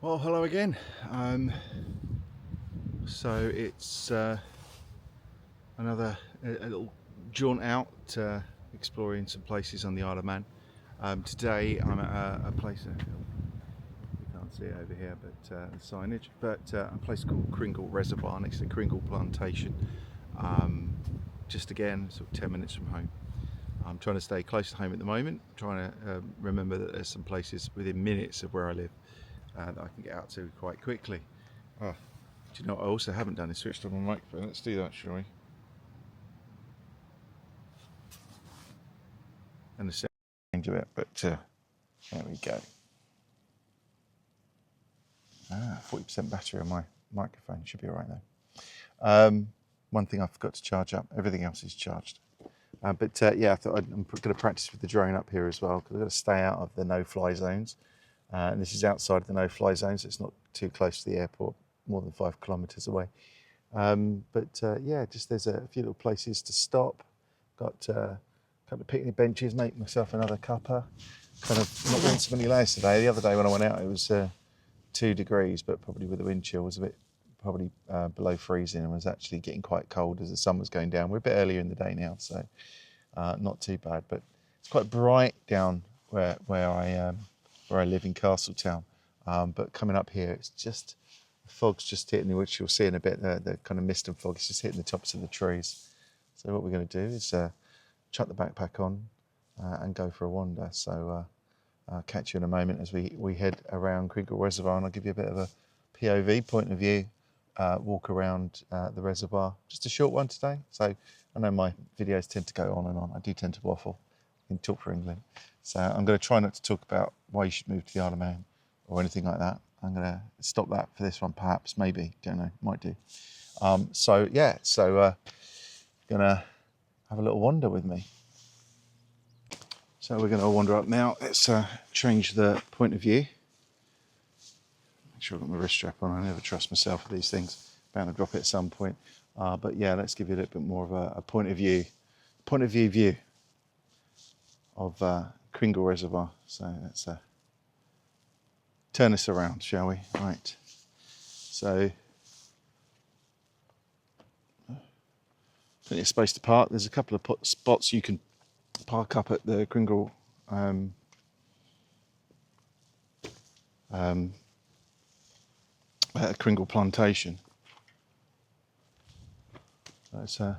Well, hello again. So it's another a little jaunt out, exploring some places on the Isle of Man. Today I'm at a place, you can't see it over here, but signage, but a place called Cringle Reservoir next to Cringle Plantation. Just again, sort of 10 minutes from home. I'm trying to stay close to home at the moment, trying to remember that there's some places within minutes of where I live that I can get out to quite quickly. Oh, do you know what I also haven't done is switched on my microphone. Let's do that, shall we? And the change of it, but there we go. 40% battery on my microphone, should be alright though. One thing I forgot to charge up, everything else is charged. Yeah, I thought I'm going to practice with the drone up here as well, because I've got to stay out of the no-fly zones. And this is outside of the no-fly zone, so it's not too close to the airport, more than 5 kilometres away. Yeah, just there's a few little places to stop. Got a couple of picnic benches, make myself another cuppa. Kind of not wearing so many layers today. The other day when I went out it was 2 degrees, but probably with the wind chill was a bit probably below freezing, and was actually getting quite cold as the sun was going down. We're a bit earlier in the day now, so not too bad, but it's quite bright down where I live in Castletown. But coming up here, it's just the fog's just hitting, which you'll see in a bit. The kind of mist and fog is just hitting the tops of the trees. So what we're going to do is chuck the backpack on and go for a wander. So I'll catch you in a moment as we head around Cringle Reservoir, and I'll give you a bit of a POV, point of view, walk around the reservoir. Just a short one today. So I know my videos tend to go on and on. I do tend to waffle and talk for England. So I'm going to try not to talk about why you should move to the Isle of Man or anything like that. I'm going to stop that for this one, perhaps, maybe, don't know, might do. Going to have a little wander with me. So we're going to wander up now. Let's change the point of view. Make sure I've got my wrist strap on. I never trust myself with these things. Bound to drop it at some point. But yeah, let's give you a little bit more of a point of view of Cringle Reservoir. So let's turn this around, shall we? Right. So plenty of space to park. There's a couple of spots you can park up at the Cringle Cringle Plantation. Let's go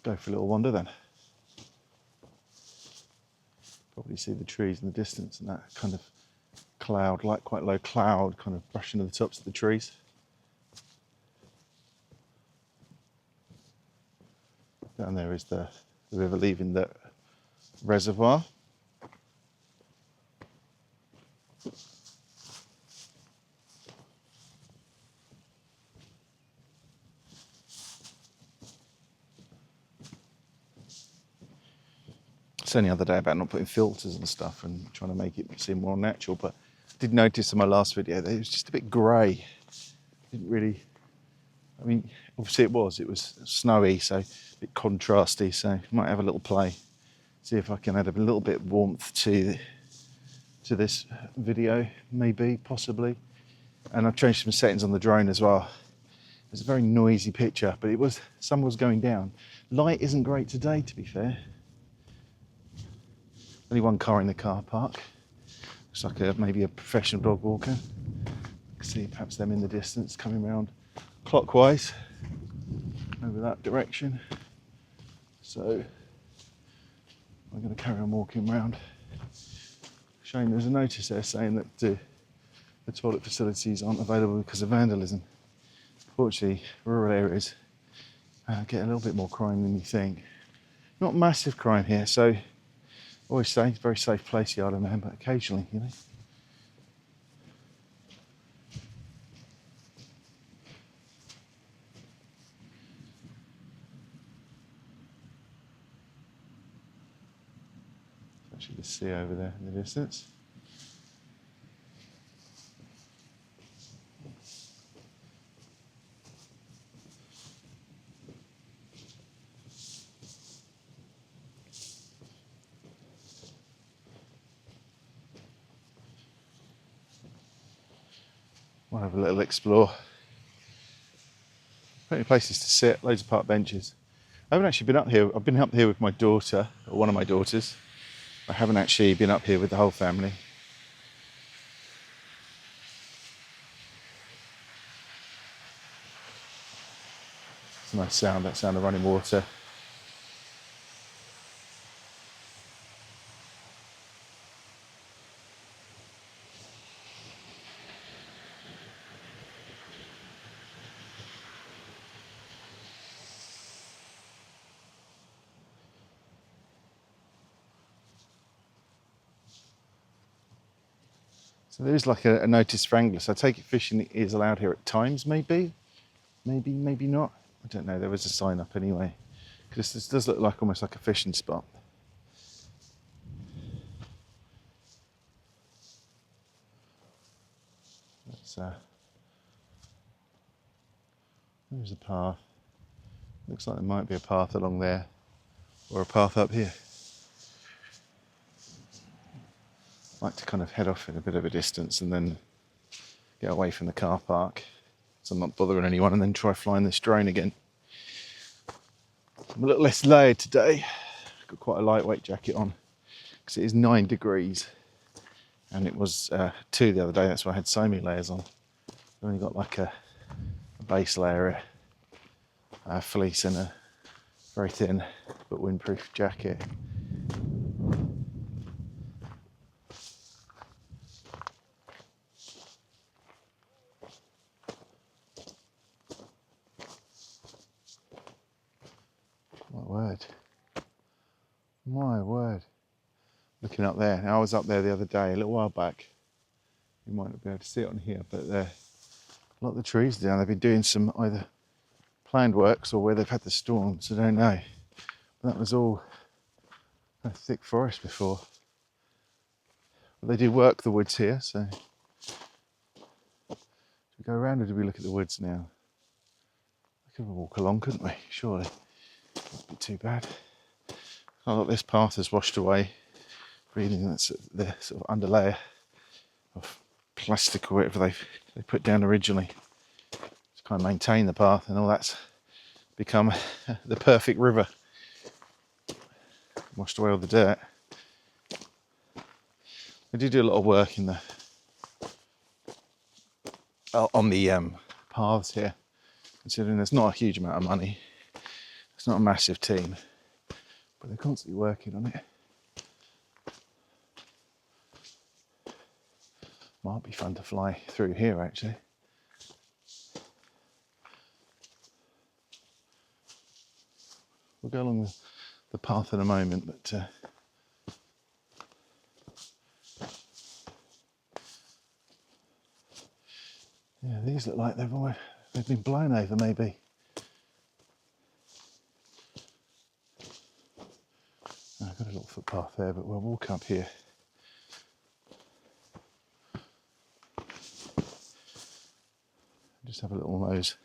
for a little wander then. Probably see the trees in the distance and that kind of cloud, like quite low cloud, kind of brushing to the tops of the trees. Down there is the river leaving the reservoir. Saying the other day about not putting filters and stuff and trying to make it seem more natural, but I did notice in my last video that it was just a bit grey. Didn't really, I mean, obviously it was snowy, so a bit contrasty, so I might have a little play, see if I can add a little bit of warmth to this video, maybe, possibly. And I've changed some settings on the drone as well. It's a very noisy picture, but sun was going down. Light isn't great today, to be fair. Only one car in the car park. Looks like maybe a professional dog walker. You can see perhaps them in the distance coming round clockwise over that direction. So I'm going to carry on walking around. Shame there's a notice there saying that the toilet facilities aren't available because of vandalism. Fortunately, rural areas get a little bit more crime than you think. Not massive crime here, so I always say it's a very safe place, the Isle of Man, but occasionally, you know. Actually, the sea over there in the distance. Might have a little explore. Plenty of places to sit, loads of park benches. I haven't actually been up here. I've been up here with my daughter, or one of my daughters. I haven't actually been up here with the whole family. It's a nice sound, that sound of running water. So there is like a notice for anglers. I take it fishing is allowed here at times, maybe not. I don't know. There was a sign up anyway, because this does look like almost like a fishing spot. There's a path. Looks like there might be a path along there, or a path up here. I like to kind of head off in a bit of a distance and then get away from the car park, so I'm not bothering anyone, and then try flying this drone again. I'm a little less layered today. I've got quite a lightweight jacket on because it is 9 degrees, and it was 2 the other day. That's why I had so many layers on. I've only got like a base layer, a fleece, and a very thin but windproof jacket. My word. Looking up there. Now, I was up there the other day, a little while back. You might not be able to see it on here, but a lot of the trees down, they've been doing some either planned works or where they've had the storms, I don't know. But that was all a thick forest before. But they do work the woods here, so. Should we go around or do we look at the woods now? We could walk along, couldn't we? Surely. Wouldn't be too bad. Oh, look, this path is washed away, reading that's the sort of underlayer of plastic or whatever they put down originally to kind of maintain the path, and all that's become the perfect river. Washed away all the dirt. They do a lot of work in the on the paths here, considering there's not a huge amount of money. It's not a massive team, but they're constantly working on it. Might be fun to fly through here, actually. We'll go along the path in a moment, but yeah, these look like they've been blown over, maybe. I've got a little footpath there, but we'll walk up here. Just have a little nose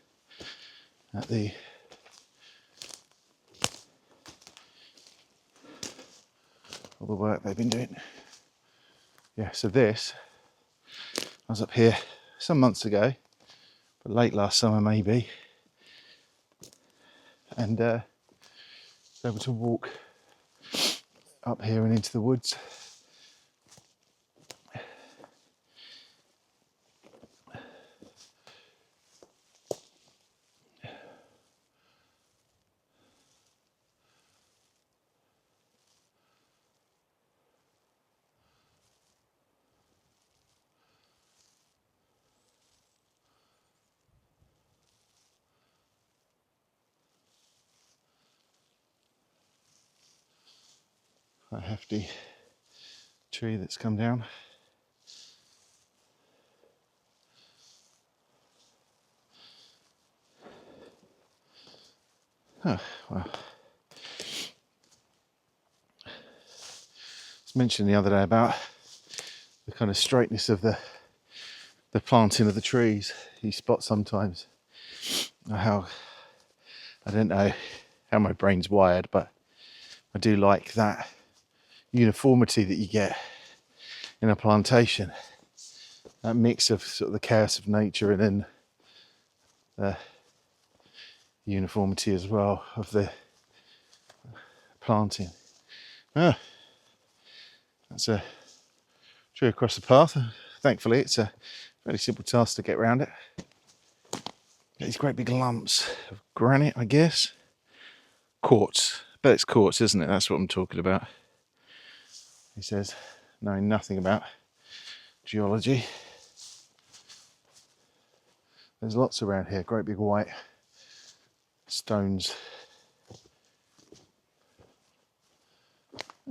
at all the work they've been doing. Yeah, so this, I was up here some months ago, but late last summer maybe, and was able to walk up here and into the woods. Quite a hefty tree that's come down. Oh, well. I was mentioning the other day about the kind of straightness of the planting of the trees. You spot sometimes how, I don't know how my brain's wired, but I do like that uniformity that you get in a plantation. that mix of sort of the chaos of nature and then the uniformity as well of the planting. That's a tree across the path. Thankfully, it's a very simple task to get around it. These great big lumps of granite, I guess. Quartz. But it's quartz, isn't it? That's what I'm talking about. He says, knowing nothing about geology. There's lots around here, great big white stones.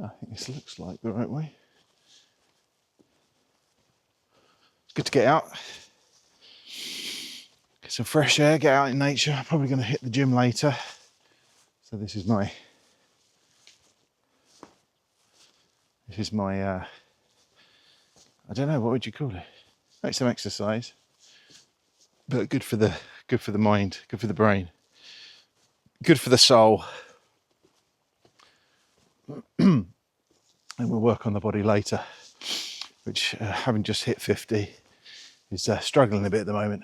I think this looks like the right way. It's good to get out, get some fresh air, get out in nature. I'm probably going to hit the gym later. So this is my I don't know, what would you call it? Like some exercise, but good for the mind, good for the brain, good for the soul. And we'll work on the body later, which having just hit 50 is struggling a bit at the moment.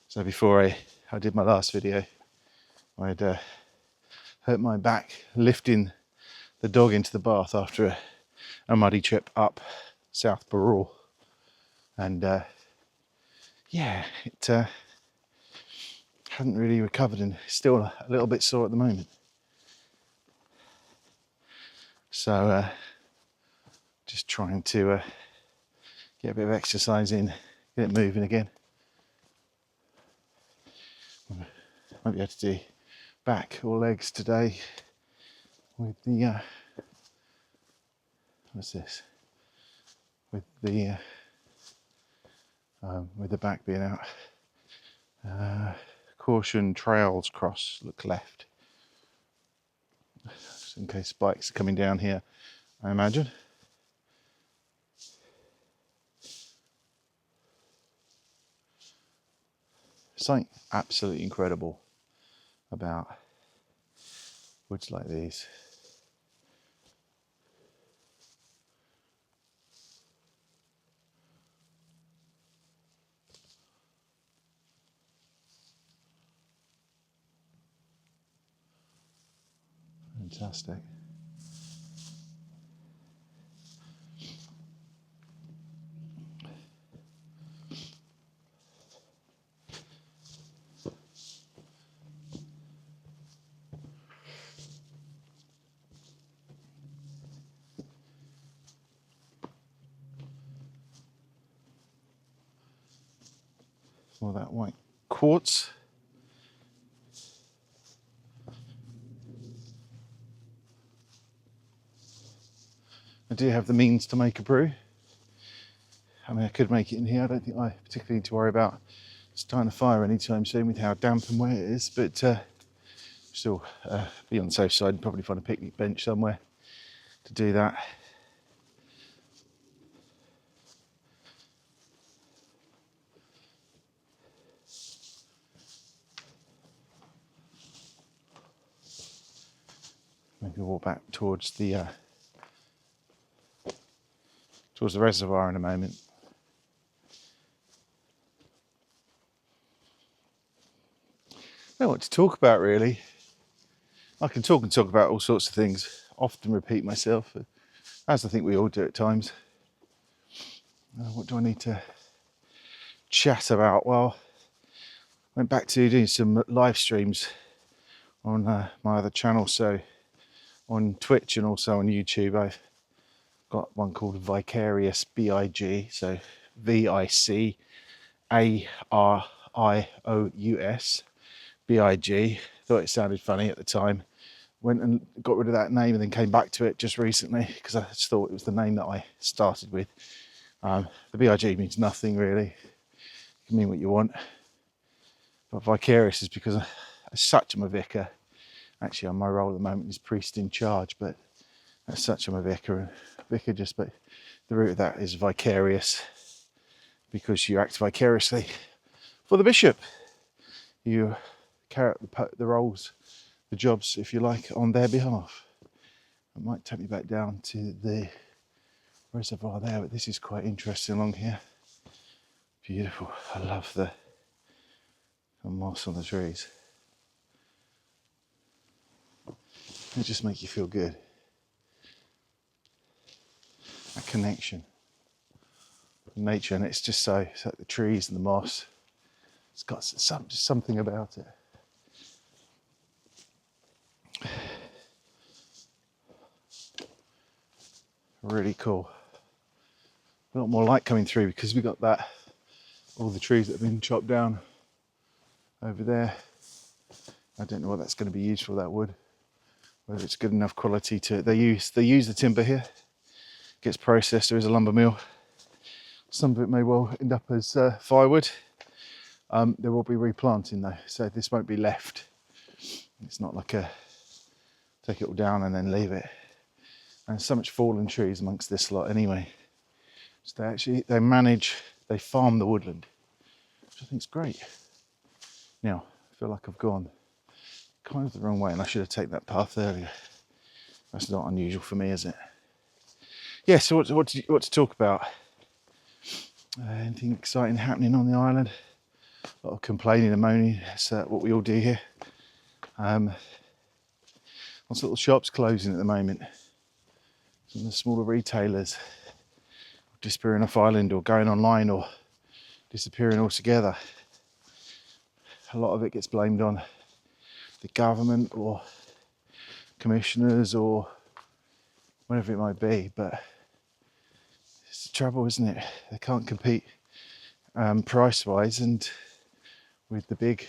So before I did my last video, I'd hurt my back lifting the dog into the bath after a muddy trip up South Barrule, and yeah, it hadn't really recovered and still a little bit sore at the moment. So just trying to get a bit of exercise in, get it moving again. Might be able to do back or legs today with the what's this? With the back being out. Caution, trails cross, look left. Just in case bikes are coming down here, I imagine. Something absolutely incredible about woods like these. Fantastic. All that white quartz. I do have the means to make a brew. I mean, I could make it in here. I don't think I particularly need to worry about starting a fire anytime soon with how damp and wet it is, but still be on the safe side and probably find a picnic bench somewhere to do that. Maybe walk back towards the reservoir in a moment. I don't know what to talk about really. I can talk about all sorts of things, often repeat myself, as I think we all do at times. What do I need to chat about? Well, I went back to doing some live streams on my other channel, so on Twitch and also on YouTube. I've got one called Vicarious BIG, so VICARIOUS BIG. Thought it sounded funny at the time. Went and got rid of that name and then came back to it just recently because I just thought it was the name that I started with. The BIG means nothing really. It can mean what you want. But vicarious is because as such I'm a vicar. Actually, on my role at the moment is priest in charge, but as such I'm a vicar. Vicar just, but the root of that is vicarious because you act vicariously for the bishop. You carry out the roles, the jobs, if you like, on their behalf. It might take me back down to the reservoir there, but this is quite interesting along here. Beautiful. I love the moss on the trees. They just make you feel good. That connection with nature, and it's just so, it's like the trees and the moss. It's got something about it. Really cool. A lot more light coming through because we got that, all the trees that have been chopped down over there. I don't know what that's going to be used for, that wood. Whether it's good enough quality to, they use the timber here. Gets processed, there is a lumber mill. Some of it may well end up as firewood. There will be replanting though, so this won't be left. It's not like a take it all down and then leave it. And so much fallen trees amongst this lot anyway. So they farm the woodland, which I think is great. Now, I feel like I've gone kind of the wrong way and I should have taken that path earlier. That's not unusual for me, is it? Yeah, so what to talk about? Anything exciting happening on the island? A lot of complaining and moaning, that's what we all do here. Lots of little shops closing at the moment. Some of the smaller retailers disappearing off island or going online or disappearing altogether. A lot of it gets blamed on the government or commissioners or whatever it might be, but it's the trouble, isn't it? They can't compete price-wise, and with the big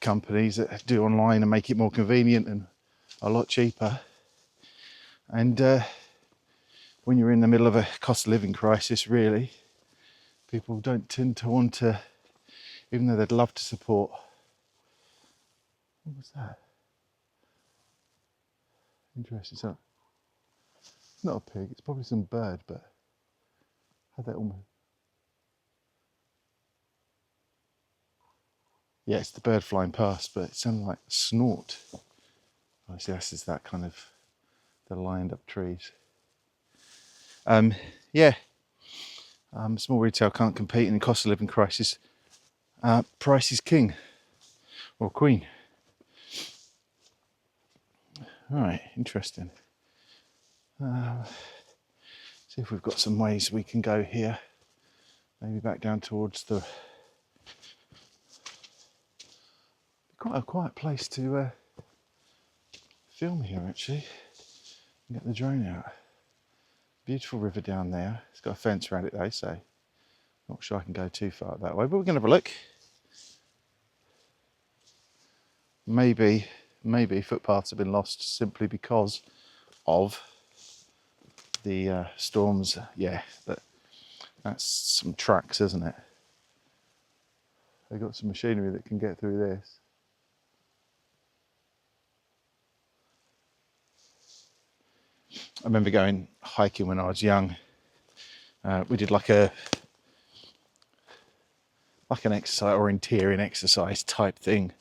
companies that do online and make it more convenient and a lot cheaper. And when you're in the middle of a cost of living crisis, really, people don't tend to want to, even though they'd love to support. What was that? Interesting. So it's not a pig, it's probably some bird, but had that almost. Yeah, it's the bird flying past, but it sounded like a snort. Obviously, this is that kind of the lined up trees. Small retail can't compete in the cost of living crisis. Price is king or queen. All right, interesting. See if we've got some ways we can go here. Maybe back down towards the. Quite a quiet place to film here, actually. Get the drone out. Beautiful river down there. It's got a fence around it though, so not sure I can go too far that way, but we're going to have a look. Maybe footpaths have been lost simply because of the storms. Yeah, that's some tracks, isn't it? They've got some machinery that can get through this. I remember going hiking when I was young. We did like an exercise, orienteering exercise type thing,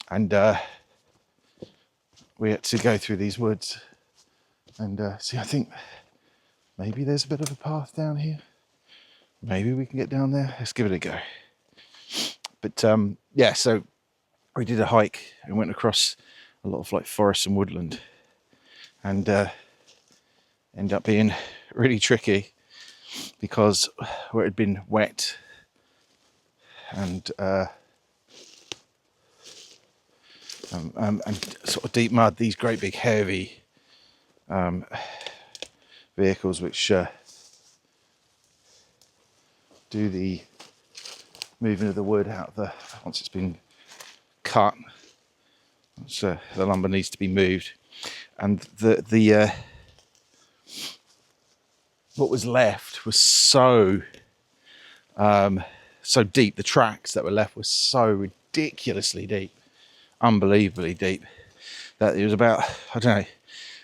and we had to go through these woods. And see, I think maybe there's a bit of a path down here. Maybe we can get down there. Let's give it a go. But yeah, so we did a hike and went across a lot of like forest and woodland, and ended up being really tricky because where it had been wet and sort of deep mud, these great big heavy vehicles which do the moving of the wood out of the, once it's been cut, so the lumber needs to be moved, and the what was left was so deep. The tracks that were left were so ridiculously deep, unbelievably deep, that it was about, I don't know,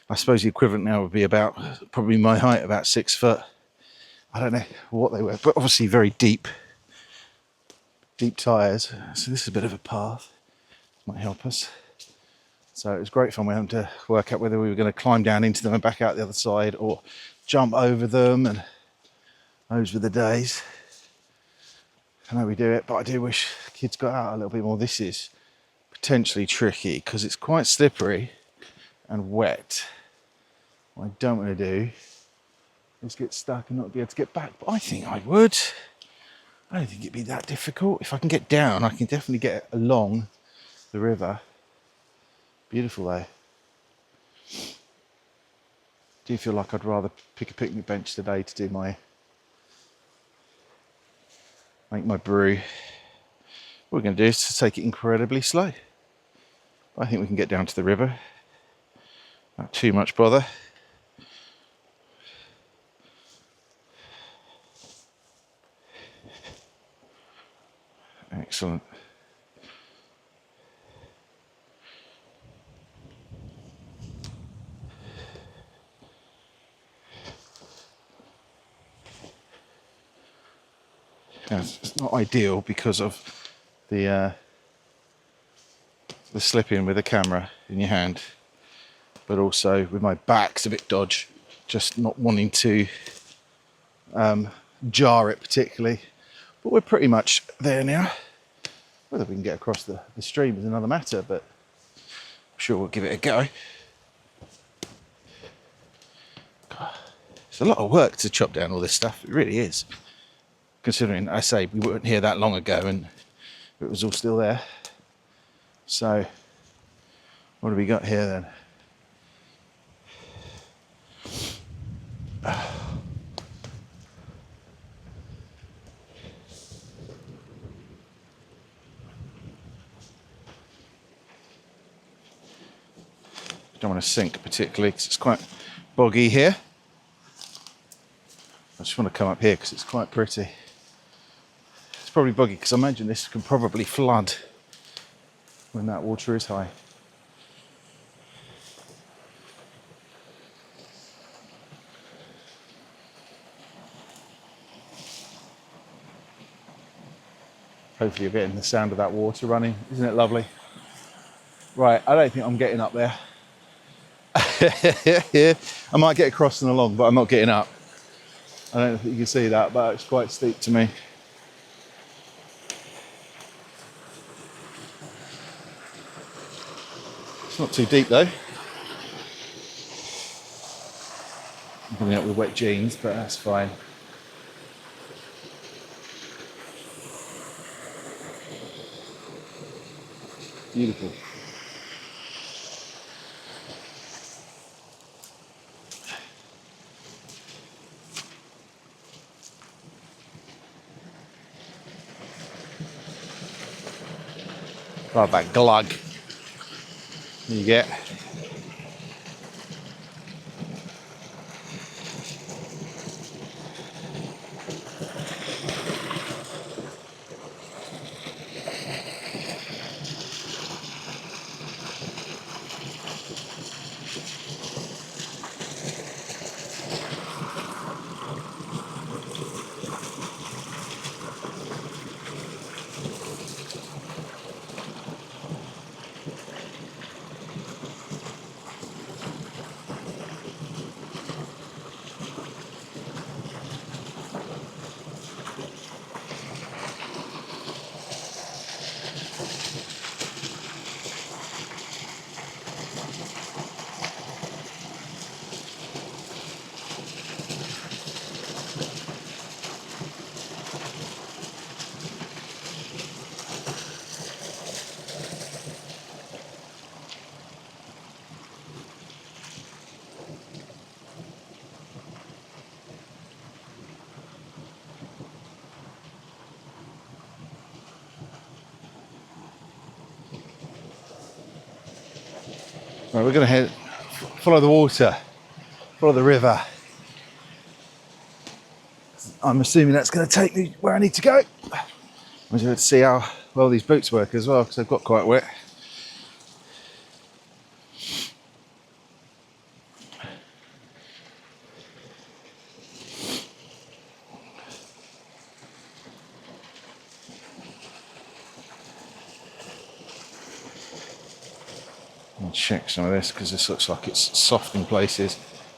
I suppose the equivalent now would be about probably my height, about 6 foot. I don't know what they were, but obviously very deep tyres. So this is a bit of a path, might help us. So it was great fun. We had to work out whether we were going to climb down into them and back out the other side or jump over them, and those were the days. I know we do it, but I do wish kids got out a little bit more. This is potentially tricky because it's quite slippery and wet. What I don't want to do is get stuck and not be able to get back, but I think I would. I don't think it'd be that difficult. If I can get down, I can definitely get along the river. Beautiful though. Do you feel like I'd rather pick a picnic bench today to do make my brew? What we're going to do is to take it incredibly slow. I think we can get down to the river. Not too much bother. Excellent. Yeah, it's not ideal because of the slipping with the camera in your hand, but also with my back's a bit dodge, just not wanting to jar it particularly. But we're pretty much there now. Whether we can get across the stream is another matter, but I'm sure we'll give it a go. It's a lot of work to chop down all this stuff, it really is. Considering, I say, we weren't here that long ago and it was all still there. So, what have we got here then? Don't want to sink particularly because it's quite boggy here. I just want to come up here because it's quite pretty. It's probably boggy because I imagine this can probably flood when that water is high. Hopefully you're getting the sound of that water running. Isn't it lovely? Right, I don't think I'm getting up there. I might get across and along, but I'm not getting up. I don't know if you can see that, but it's quite steep to me. It's not too deep though. I'm coming up with wet jeans, but that's fine. Beautiful. Love that glug you get. Right, we're going to follow the water, follow the river. I'm assuming that's going to take me where I need to go. I'm going to see how well these boots work as well, because they've got quite wet. check some of this because this looks like it's soft in places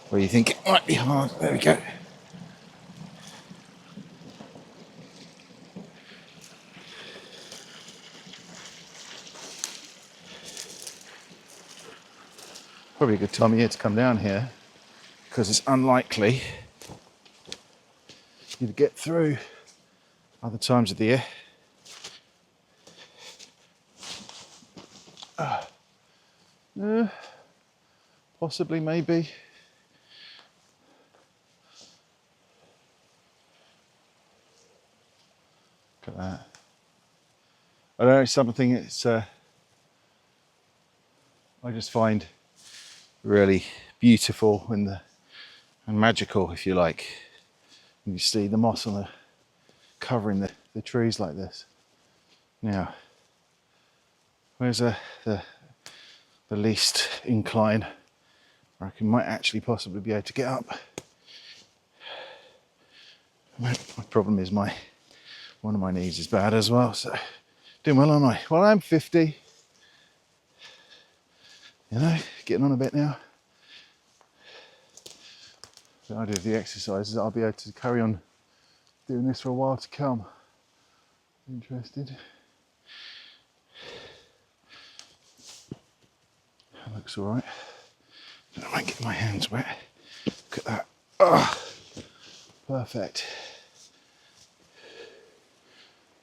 where you think it might be hard. There we go. Probably a good time of year to come down here because it's unlikely you'd get through other times of the year. Possibly, maybe. Look at that. I don't know, something it's I just find really beautiful and magical, if you like. And you see the moss on the covering the trees like this. Now, where's the least incline? I reckon might actually possibly be able to get up. My problem is one of my knees is bad as well, so doing well, aren't I? Well, I'm 50. You know, getting on a bit now. The idea of the exercise is I'll be able to carry on doing this for a while to come. Interested? That looks all right. I might get my hands wet. Look at that. Oh, perfect.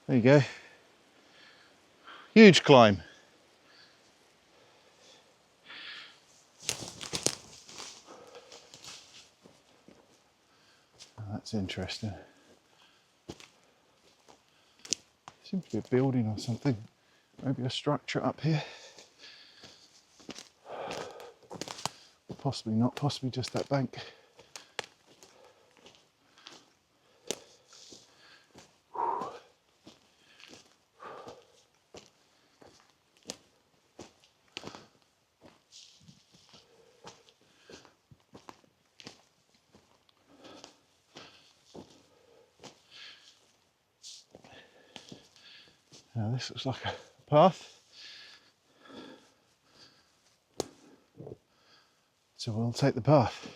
There you go. Huge climb. Oh, that's interesting. Seems to be a building or something. Maybe a structure up here. Possibly not, possibly just that bank. Now this looks like a path. So we'll take the path.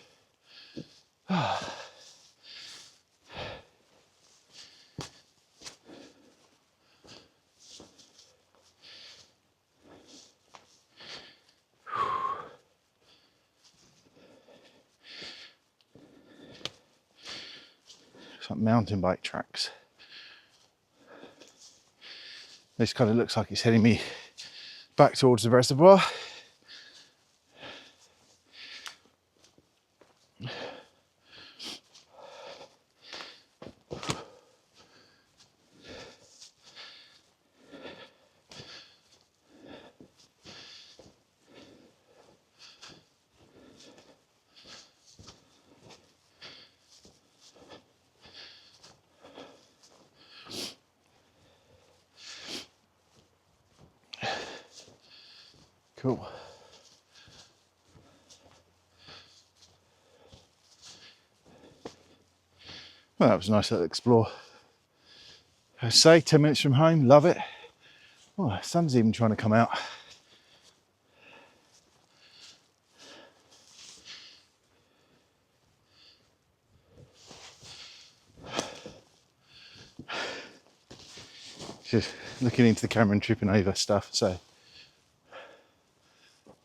It's like mountain bike tracks. This kind of looks like it's heading me back towards the reservoir. Cool. Well, that was a nice little explore. I say 10 minutes from home, love it. Oh, the sun's even trying to come out. Just looking into the camera and tripping over stuff, so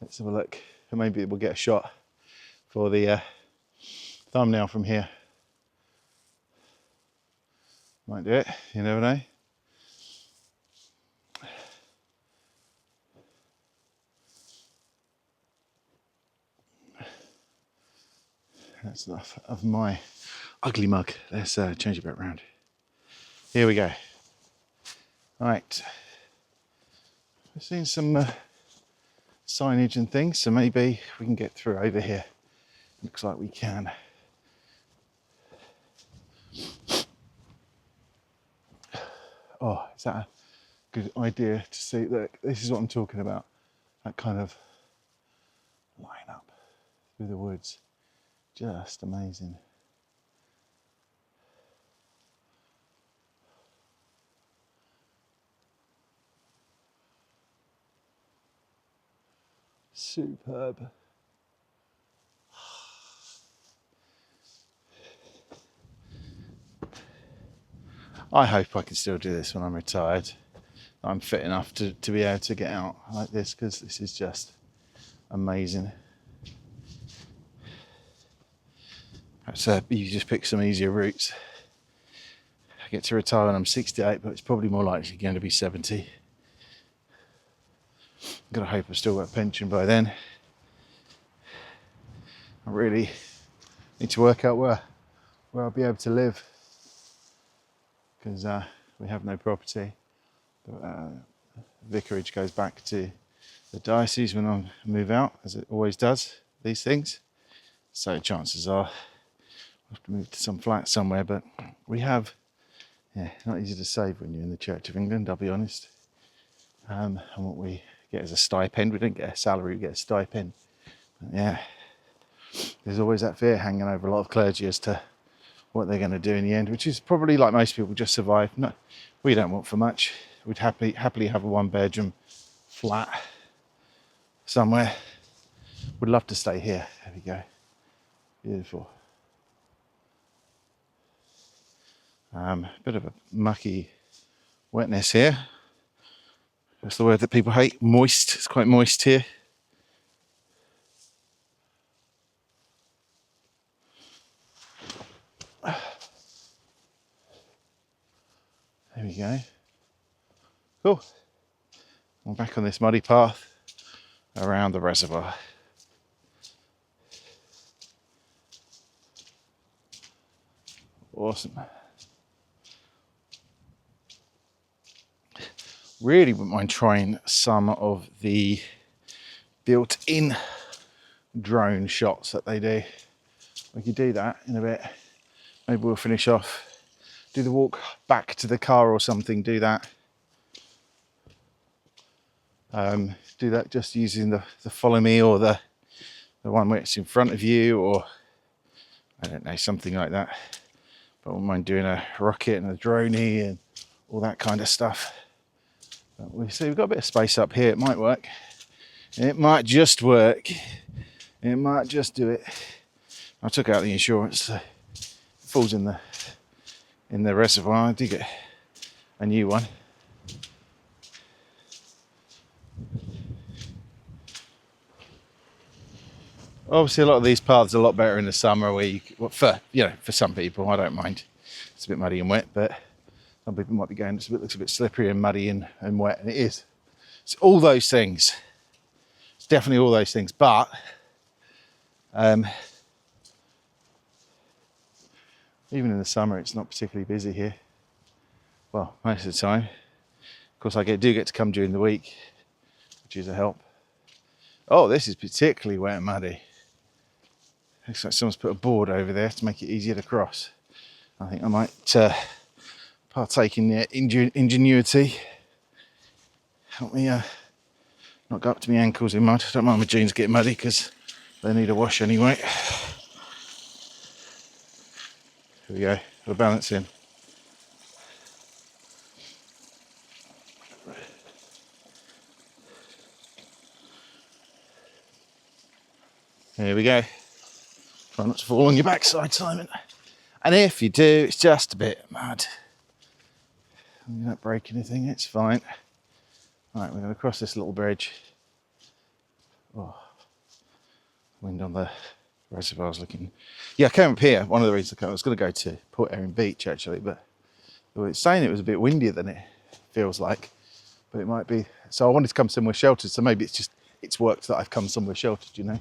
let's have a look. And maybe we'll get a shot for the thumbnail from here. Might do it, you never know. That's enough of my ugly mug. Let's change it back round. Here we go. All right. We've seen some signage and things, so maybe we can get through over here. Looks like we can. Oh, is that a good idea to see? Look, this is what I'm talking about. That kind of line up through the woods. Just amazing. Superb. I hope I can still do this when I'm retired. I'm fit enough to be able to get out like this, because this is just amazing. Perhaps you just pick some easier routes. I get to retire when I'm 68, but it's probably more likely going to be 70. I've got to hope I've still got a pension by then. I really need to work out where I'll be able to live, because we have no property. But, vicarage goes back to the diocese when I move out, as it always does, these things. So chances are I'll have to move to some flat somewhere, but we have, not easy to save when you're in the Church of England, I'll be honest. And what we get is a stipend. We don't get a salary, we get a stipend. But yeah, there's always that fear hanging over a lot of clergy as to what they're going to do in the end, which is probably, like most people, just survive. No, we don't want for much. We'd happily have a 1-bedroom flat somewhere. Would love to stay here. There we go. Beautiful. Bit of a mucky wetness here. That's the word that people hate. Moist. It's quite moist here. There we go. Cool. I'm back on this muddy path around the reservoir. Awesome. Really wouldn't mind trying some of the built-in drone shots that they do. We could do that in a bit. Maybe we'll finish off, do the walk back to the car or something, do that. Do that just using the follow me, or the one where it's in front of you, or I don't know, something like that. But I wouldn't mind doing a rocket and a droney and all that kind of stuff. But we see we've got a bit of space up here. It might work. It might just work. It might just do it. I took out the insurance, so it falls in the reservoir. I did get a new one. Obviously, a lot of these paths are a lot better in the summer, where for some people, I don't mind. It's a bit muddy and wet, but some people might be going, it looks a bit slippery and muddy and wet, and it is. It's all those things. It's definitely all those things, but even in the summer, it's not particularly busy here. Well, most of the time. Of course, I do get to come during the week, which is a help. Oh, this is particularly wet and muddy. Looks like someone's put a board over there to make it easier to cross. I think I might partake in their ingenuity. Help me not go up to my ankles in mud. I don't mind my jeans getting muddy because they need a wash anyway. Here we go, we're balancing. Here we go. Try not to fall on your backside, Simon. And if you do, it's just a bit mud. You don't break anything, it's fine. Right, we're going to cross this little bridge. Oh, wind on the reservoir's looking... Yeah, I came up here. One of the reasons I was going to go to Port Erin Beach, actually, but it's saying it was a bit windier than it feels like. But it might be... So I wanted to come somewhere sheltered, so maybe it's worked that I've come somewhere sheltered, you know?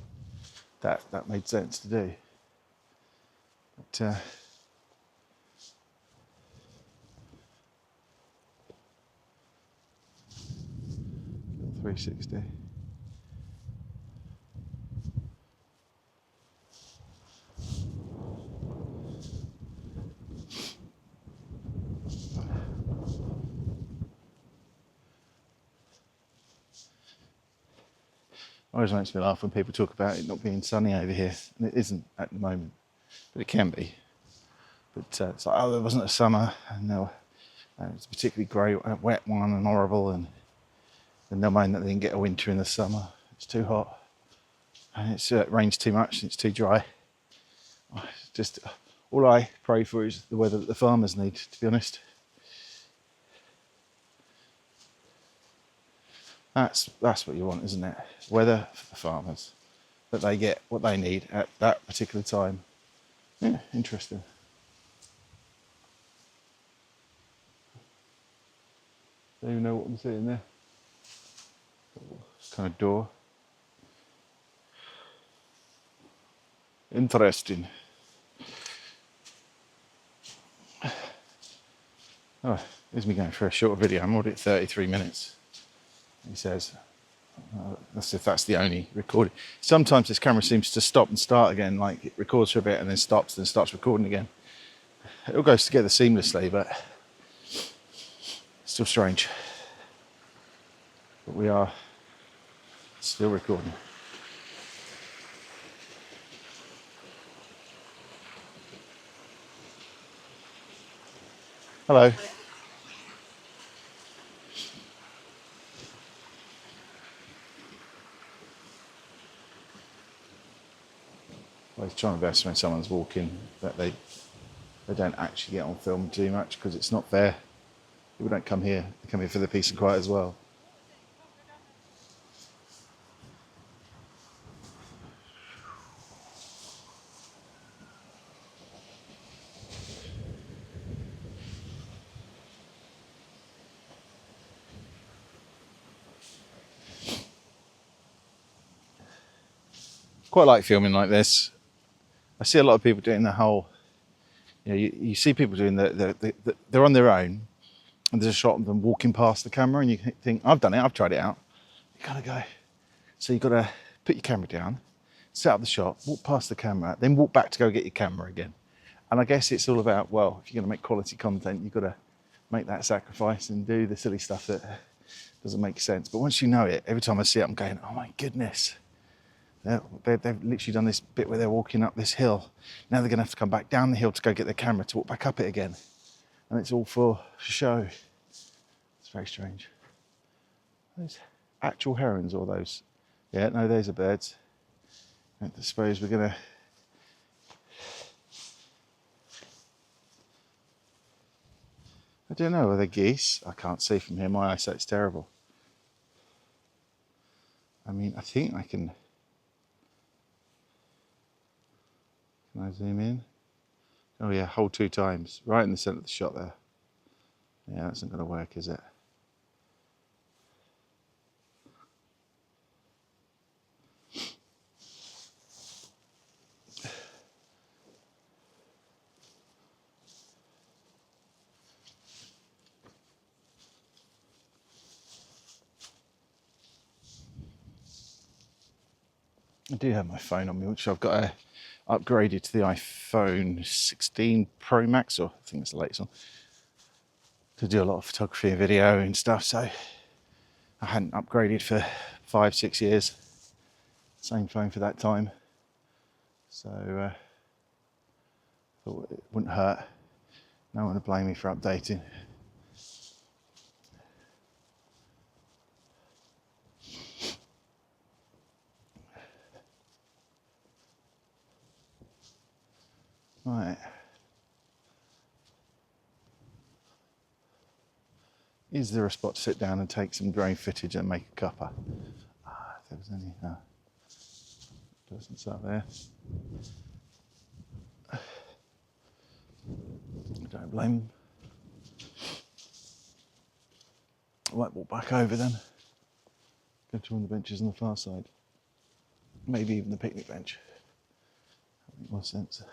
That made sense to do. But, 360. Always makes me laugh when people talk about it not being sunny over here, and it isn't at the moment, but it can be. But it's like, oh, there wasn't a summer, and no, it's a particularly grey, wet one and horrible, and they'll mind that they didn't get a winter in the summer. It's too hot. and it rains too much and it's too dry. Just all I pray for is the weather that the farmers need, to be honest. That's what you want, isn't it? Weather for the farmers, that they get what they need at that particular time. Yeah, interesting. Don't even know what I'm seeing there. Kind of door. Interesting. Oh, here's me going for a short video. I'm already at 33 minutes. He says, that's if that's the only recording. Sometimes this camera seems to stop and start again, like it records for a bit and then stops recording again. It all goes together seamlessly, but still strange. But we are still recording. Hello. I was trying my best when someone's walking that they don't actually get on film too much, because it's not fair. People don't come here; they come here for the peace and quiet as well. Quite like filming like this. I see a lot of people doing the whole, you see people doing they're on their own, and there's a shot of them walking past the camera, and you think, I've done it, I've tried it out. You gotta go. So you've got to put your camera down, set up the shot, walk past the camera, then walk back to go get your camera again. And I guess it's all about, well, if you're gonna make quality content, you've got to make that sacrifice and do the silly stuff that doesn't make sense. But once you know it, every time I see it, I'm going, oh my goodness. They've literally done this bit where they're walking up this hill. Now they're going to have to come back down the hill to go get their camera to walk back up it again. And it's all for show. It's very strange. Those actual herons, or those? Yeah, no, those are birds. I suppose we're going to... I don't know, are they geese? I can't see from here. My eyesight's terrible. I mean, I think I can... Can I zoom in? Oh yeah, hold 2 times. Right in the centre of the shot there. Yeah, that's not going to work, is it? I do have my phone on me, which I've got upgraded to the iPhone 16 Pro Max, or I think it's the latest one, to do a lot of photography and video and stuff. So I hadn't upgraded for 5-6 years. Same phone for that time. So thought it wouldn't hurt. No one would blame me for updating. Right. Is there a spot to sit down and take some drone footage and make a cuppa? If there was any persons out there. I don't blame them. I might walk back over then. Go to one of the benches on the far side. Maybe even the picnic bench. That would make more sense.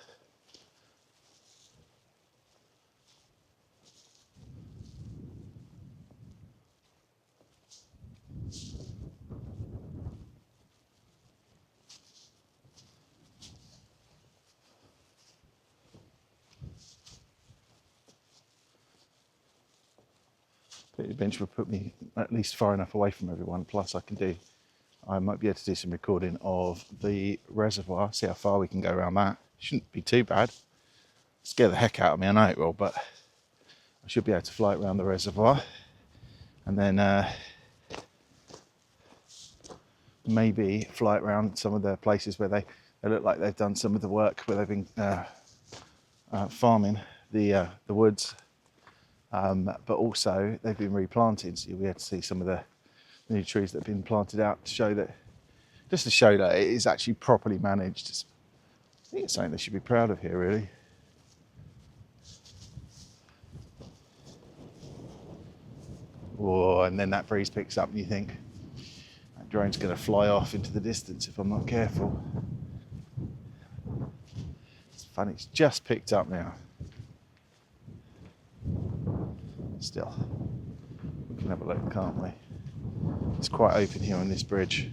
The bench will put me at least far enough away from everyone. Plus I might be able to do some recording of the reservoir, see how far we can go around that. Shouldn't be too bad. Scare the heck out of me, I know it will, but I should be able to fly around the reservoir. And then maybe fly it around some of the places where they look like they've done some of the work, where they've been farming the woods, but also they've been replanted, so you'll be able to see some of the new trees that have been planted out to show that, just to show that it is actually properly managed. I think it's something they should be proud of here, really. Whoa, and then that breeze picks up and you think, that drone's going to fly off into the distance if I'm not careful. It's funny, it's just picked up now. Still, we can have a look, can't we? It's quite open here on this bridge,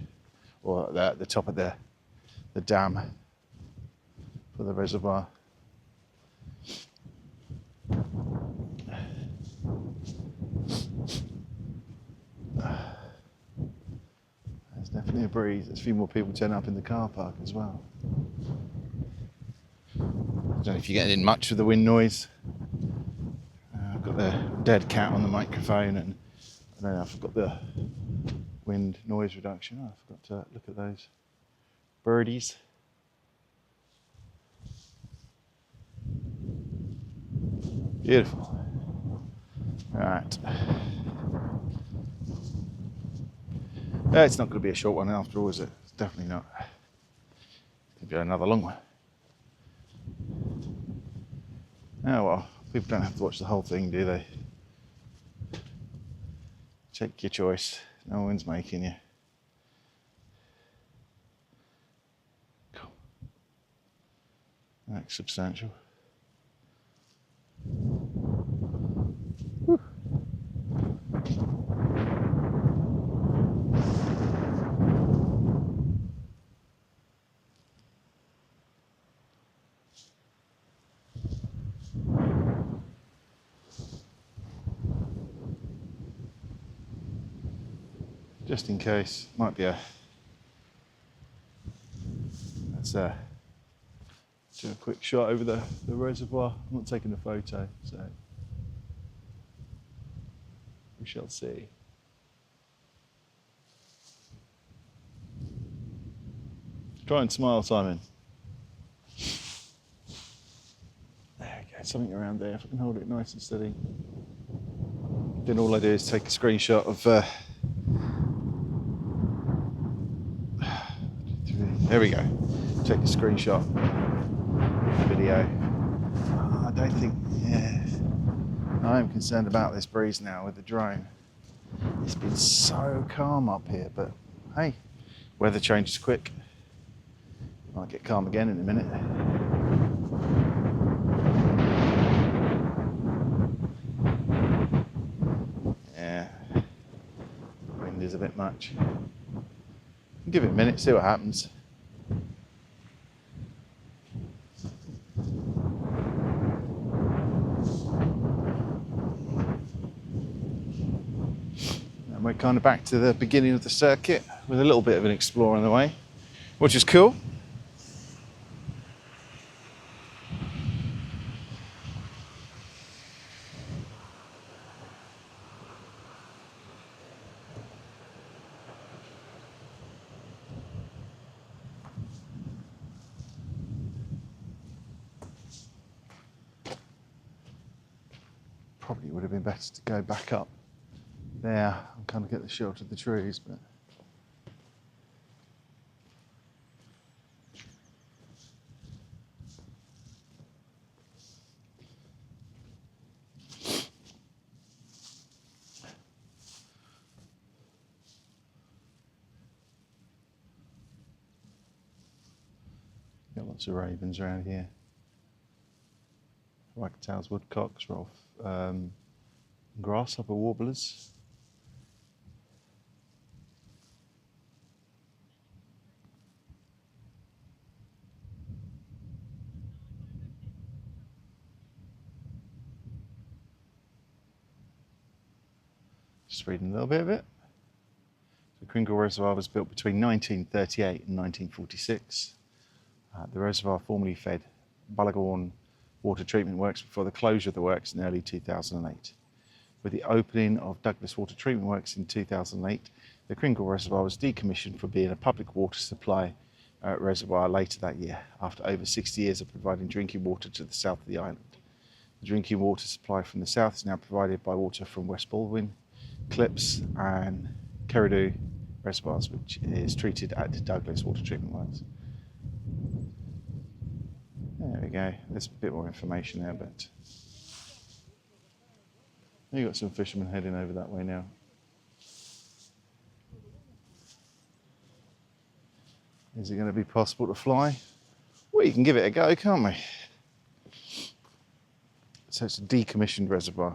or the top of the dam for the reservoir. There's definitely a breeze. There's a few more people turn up in the car park as well. I don't know if you're getting in much with the wind noise. I've got the dead cat on the microphone, and I don't know if I've got the wind noise reduction. Oh, I forgot to look at those birdies. Beautiful. Right. It's not going to be a short one after all, is it? It's definitely not. It's going to be another long one. Oh well, people don't have to watch the whole thing, do they? Take your choice. No one's making you. Cool. That's substantial. Whew. Just in case, might be let's do a quick shot over the reservoir. I'm not taking a photo, so we shall see. Try and smile, Simon. There we go, something around there, if I can hold it nice and steady. Then all I do is take a screenshot of there we go. Take a screenshot video. I don't think, yeah. I am concerned about this breeze now with the drone. It's been so calm up here, but hey, weather changes quick. Might get calm again in a minute. Yeah, wind is a bit much. Give it a minute, see what happens. And we're kind of back to the beginning of the circuit with a little bit of an explore on the way, which is cool. Probably would have been better to go back up there and kind of get the shelter of the trees, but got lots of ravens around here. Wagtails, woodcocks, grasshopper warblers. Just reading a little bit of it. The Cringle Reservoir was built between 1938 and 1946. The reservoir formerly fed Ballaghawn water treatment works before the closure of the works in early 2008. With the opening of Douglas Water Treatment Works in 2008, the Cringle Reservoir was decommissioned for being a public water supply reservoir later that year, after over 60 years of providing drinking water to the south of the island. The drinking water supply from the south is now provided by water from West Baldwin, Clips and Keridoo reservoirs, which is treated at the Douglas Water Treatment Works. There we go, there's a bit more information there, but you've got some fishermen heading over that way now. Is it going to be possible to fly? We can give it a go, can't we? So it's a decommissioned reservoir.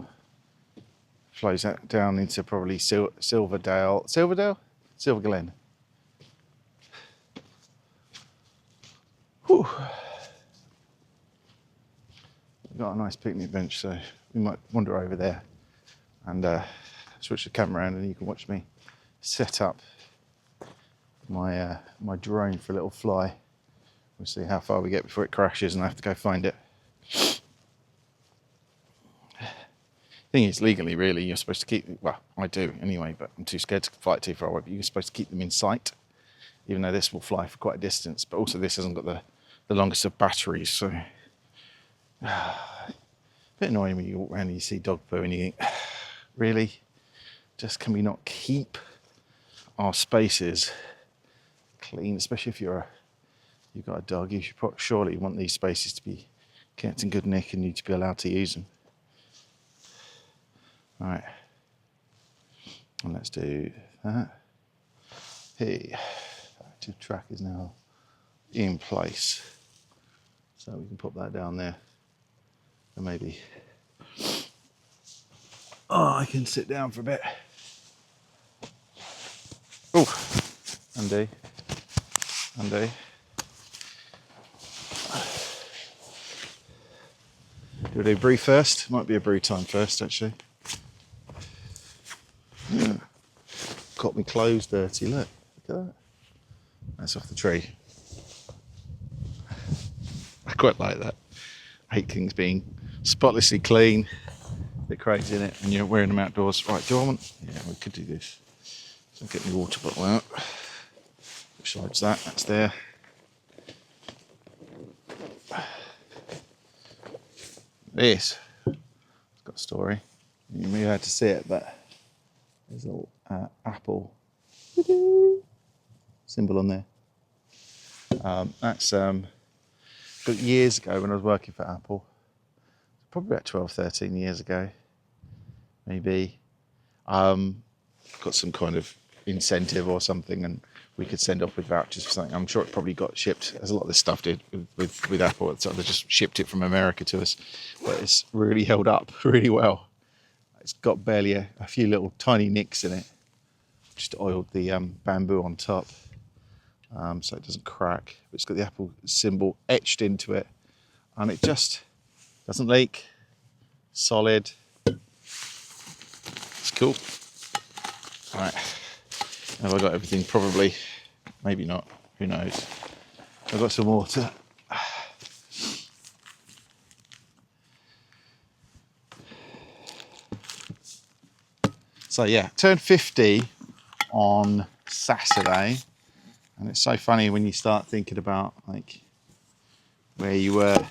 Flows out down into probably Silver Glen. Whew. We've got a nice picnic bench, so we might wander over there and switch the camera around, and you can watch me set up my my drone for a little fly. We'll see how far we get before it crashes and I have to go find it. Thing is, legally, really, you're supposed to keep, well, I do anyway, but I'm too scared to fly it too far away, but you're supposed to keep them in sight, even though this will fly for quite a distance, but also this hasn't got the longest of batteries, so a bit annoying when you walk around and you see dog poo and you think, really, just can we not keep our spaces clean, especially if you've got a dog? You should surely want these spaces to be kept in good nick and need to be allowed to use them. Right, and let's do that. Hey, active track is now in place, so we can put that down there, and maybe I can sit down for a bit. Oh, undo. Do we do brew first? Might be a brew time first, actually. Yeah. Got my clothes dirty, look at that. That's off the tree. I quite like that. I hate things being spotlessly clean, a bit crazy in it, and you're wearing them outdoors. Right, do I want, yeah, we could do this. So I'll get my water bottle out. Besides that, that's there. This, it's got a story. You may have had to see it, but there's a little apple symbol on there. That's got years ago when I was working for Apple, probably about 12, 13 years ago, maybe. Got some kind of incentive or something, and we could send off with vouchers for something. I'm sure it probably got shipped, as a lot of this stuff did with Apple. So they just shipped it from America to us, but it's really held up really well. It's got barely a few little tiny nicks in it. Just oiled the bamboo on top, so it doesn't crack. It's got the Apple symbol etched into it, and it just doesn't leak. Solid. It's cool. All right. Have I got everything? Probably. Maybe not. Who knows? I've got some water. So yeah, turned 50 on Saturday, and it's so funny when you start thinking about like where you were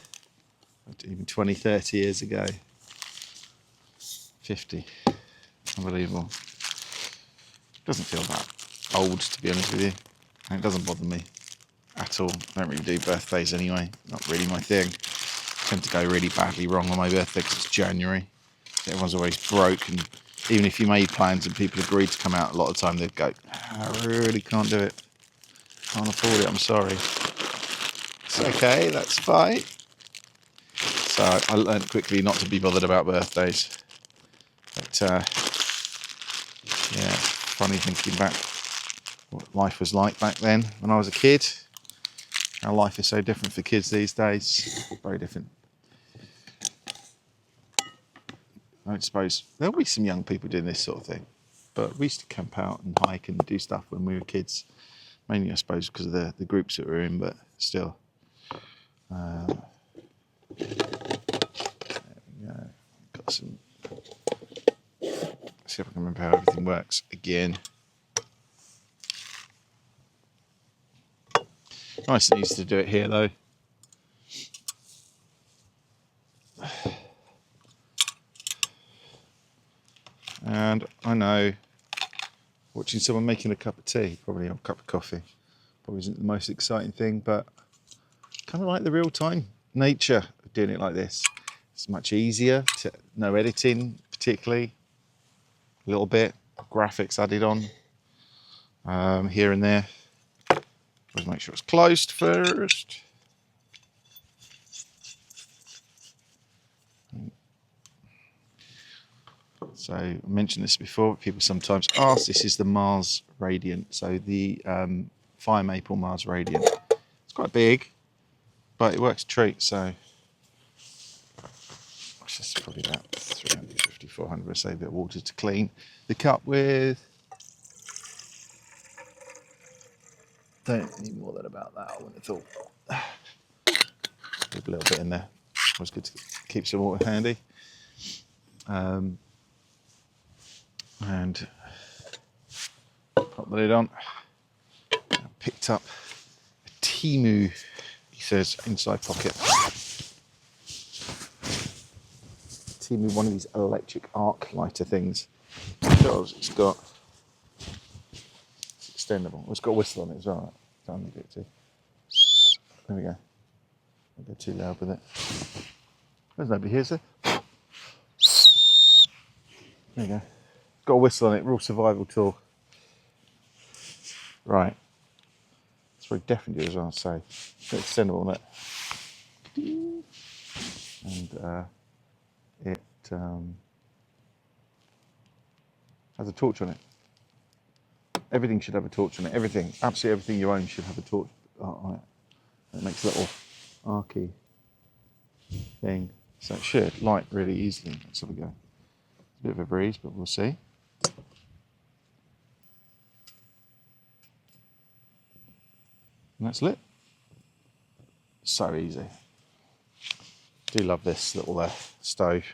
even 20, 30 years ago. 50. Unbelievable. Doesn't feel that old, to be honest with you, and it doesn't bother me at all. I don't really do birthdays anyway, not really my thing. I tend to go really badly wrong on my birthday because it's January. Everyone's always broke, and even if you made plans and people agreed to come out, a lot of the time they'd go, I really can't do it. Can't afford it, I'm sorry. It's okay, that's fine. So I learned quickly not to be bothered about birthdays. But yeah, funny thinking back what life was like back then when I was a kid. How life is so different for kids these days. Very different. I don't suppose there'll be some young people doing this sort of thing, but we used to camp out and hike and do stuff when we were kids, mainly I suppose because of the groups that we were in, but still. There we go. Got some see if I can remember how everything works again. Nice and easy to do it here though. And I know, watching someone making a cup of tea, probably a cup of coffee, probably isn't the most exciting thing, but kind of like the real-time nature of doing it like this. It's much easier, no editing particularly, a little bit, graphics added on here and there. Let's make sure it's closed first. So I mentioned this before, people sometimes ask, this is the Mars Radiant, so the Fire Maple Mars Radiant. It's quite big, but it works a treat, so it's just probably about 350, 400, I say, a bit of water to clean the cup with. Don't need more than about that, I wouldn't have thought. Leave a little bit in there. Always good to keep some water handy. And pop the lid on. I picked up a Temu, he says, inside pocket. Temu, one of these electric arc lighter things. Because it's got, it's extendable. It's got a whistle on it as well. Don't need it to. There we go. Don't go too loud with it. There's nobody here, is there? There you go. It's got a whistle on it, real survival tool. Right. It's very definitely as well, I'll say. It's extendable, isn't it? And it has a torch on it. Everything should have a torch on it. Everything, absolutely everything you own should have a torch on it. It makes a little arky thing. So it should light really easily. Let's have a go. A bit of a breeze, but we'll see. And that's lit. So easy. Do love this little stove.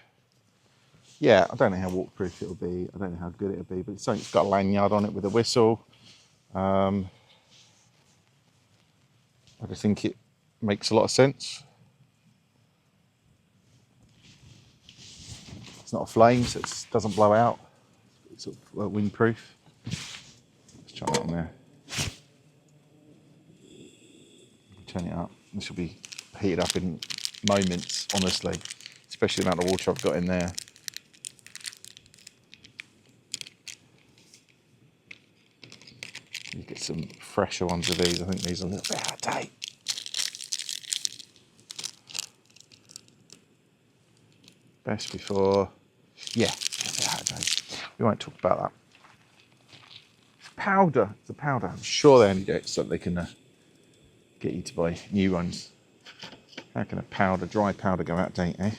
Yeah, I don't know how waterproof it'll be. I don't know how good it'll be, but it's got a lanyard on it with a whistle. I just think it makes a lot of sense. It's not a flame, so it doesn't blow out. It's sort of windproof. Let's try that on there. Turn it up. This will be heated up in moments, honestly, especially the amount of water I've got in there. You get some fresher ones of these. I think these are a little bit out of date. Best before, yeah, that's out of date. We won't talk about that. It's powder. It's a powder. I'm sure they only do it so that they can get you to buy new ones. How can a dry powder go out of date, eh?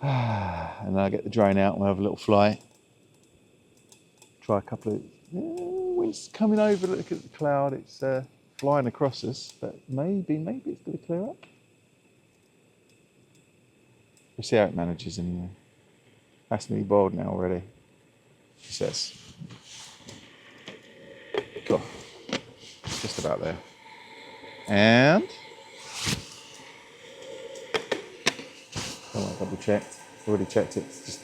And then I'll get the drone out and we'll have a little fly. Try a couple of, wind's coming over, look at the cloud, it's flying across us, but maybe it's going to clear up. We'll see how it manages anyway. That's nearly boiled now already, he says. Cool. Just about there. And I might double check. Already checked it. It's just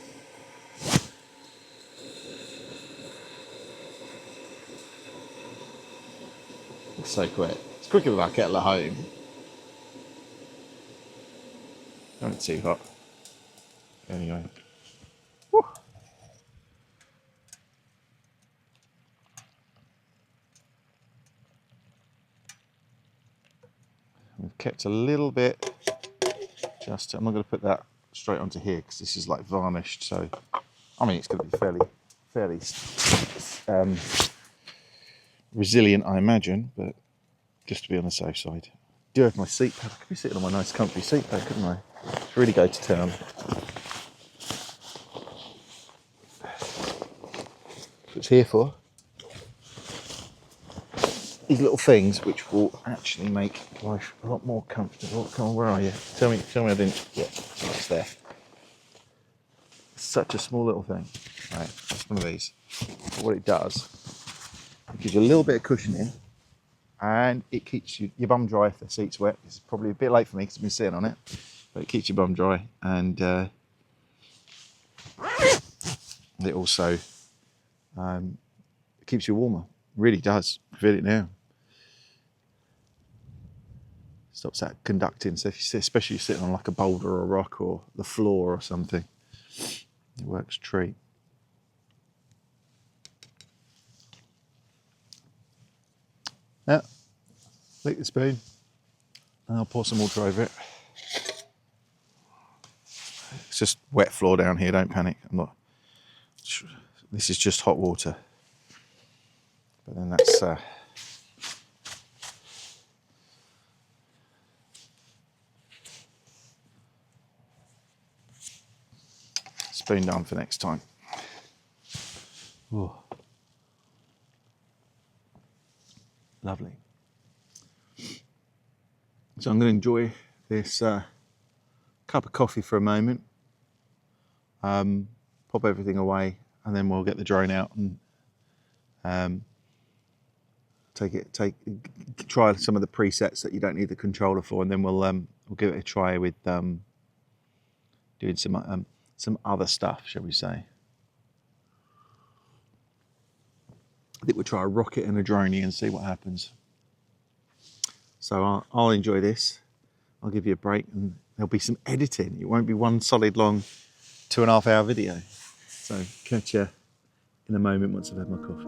it's so quick. It's quicker than our kettle at home. Not too hot. Anyway. Woo. We've kept a little bit, I'm not going to put that straight onto here because this is like varnished, so I mean it's going to be fairly resilient, I imagine, but just to be on the safe side. Do have my seat pad. I could be sitting on my nice comfy seat pad, couldn't I? Really go to town. That's what it's here for. These little things which will actually make life a lot more comfortable. Come on, where are you? Tell me I didn't. Yeah, it's there. such a small little thing. Right, that's one of these. But what it does, it gives you a little bit of cushioning, and it keeps your bum dry if the seat's wet. It's probably a bit late for me because I've been sitting on it, but it keeps your bum dry, and it also it keeps you warmer. It really does. Feel it now. Stops that conducting. So if you sit, especially sitting on like a boulder or a rock or the floor or something, it works treat. Yeah, lick the spoon, and I'll pour some water over it. It's just wet floor down here. Don't panic. I'm not. This is just hot water. But then that's. Spoon down for next time. Ooh. Lovely. So I'm going to enjoy this cup of coffee for a moment, pop everything away, and then we'll get the drone out and try some of the presets that you don't need the controller for, and then we'll give it a try with doing some other stuff, shall we say. I think we'll try a rocket and a droney and see what happens. So I'll enjoy this. I'll give you a break, and there'll be some editing. It won't be one solid long 2.5 hour video. So catch you in a moment once I've had my coffee.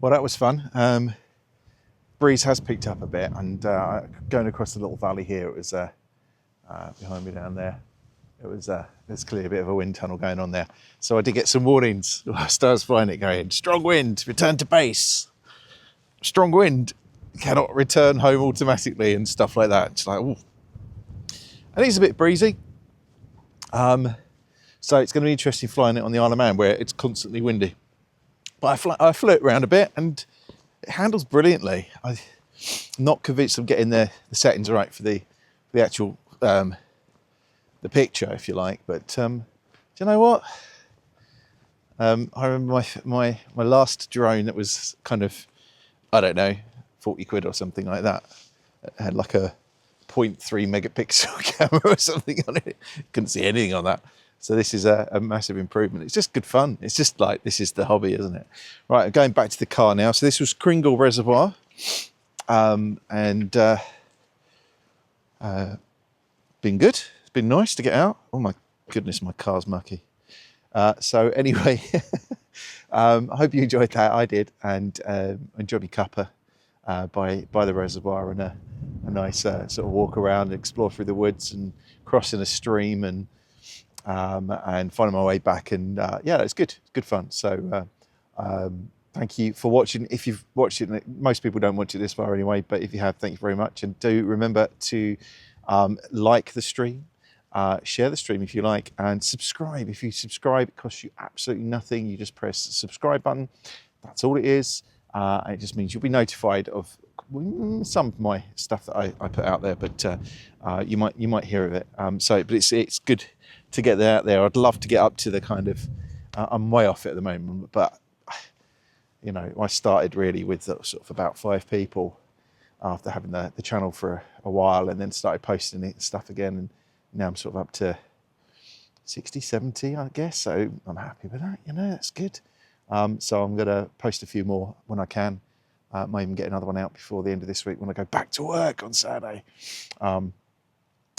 Well, that was fun. Breeze has picked up a bit, and going across the little valley here, it was behind me down there. There's clearly a bit of a wind tunnel going on there. So I did get some warnings whilst I was flying it, going, strong wind, return to base. Strong wind, cannot return home automatically, and stuff like that. It's like, ooh. And it's a bit breezy. So it's going to be interesting flying it on the Isle of Man, where it's constantly windy. But I flew it around a bit, and it handles brilliantly. I'm not convinced I'm getting the settings right for the actual the picture, if you like. But do you know what? I remember my last drone that was kind of, I don't know, 40 quid or something like that. It had like a 0.3 megapixel camera or something on it. Couldn't see anything on that. So this is a massive improvement. It's just good fun. It's just like, this is the hobby, isn't it? Right, I'm going back to the car now. So this was Cringle Reservoir. Been good. It's been nice to get out. Oh my goodness, my car's mucky. So anyway, I hope you enjoyed that. I did, and enjoyed my cuppa by the reservoir, and a nice sort of walk around and explore through the woods and crossing a stream and finding my way back. And yeah, it's good. It's good fun. So thank you for watching. If you've watched it, most people don't watch it this far anyway, but if you have, thank you very much. And do remember to like the stream, share the stream if you like, and subscribe. If you subscribe, it costs you absolutely nothing. You just press the subscribe button. That's all it is. And it just means you'll be notified of some of my stuff that I put out there, but you might hear of it. But it's good to get that out there. I'd love to get up to the kind of, I'm way off it at the moment, but you know, I started really with sort of about 5 people after having the channel for a while, and then started posting it stuff again, and now I'm sort of up to 60, 70, I guess. So I'm happy with that, you know, that's good. So I'm going to post a few more when I can. Might even get another one out before the end of this week when I go back to work on Saturday.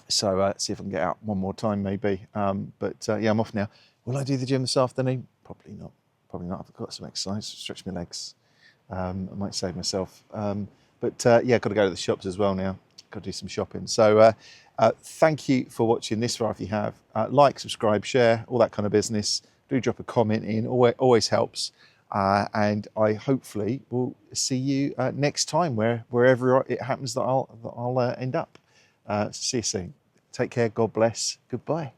So see if I can get out one more time maybe. Yeah, I'm off now. Will I do the gym this afternoon? Probably not. Probably not. I've got some exercise, stretch my legs. I might save myself. Yeah, got to go to the shops as well now. Got to do some shopping. So thank you for watching this far. If you have, like, subscribe, share, all that kind of business. Do drop a comment in, always helps. And I hopefully will see you next time, wherever it happens that I'll end up. See you soon. Take care. God bless. Goodbye.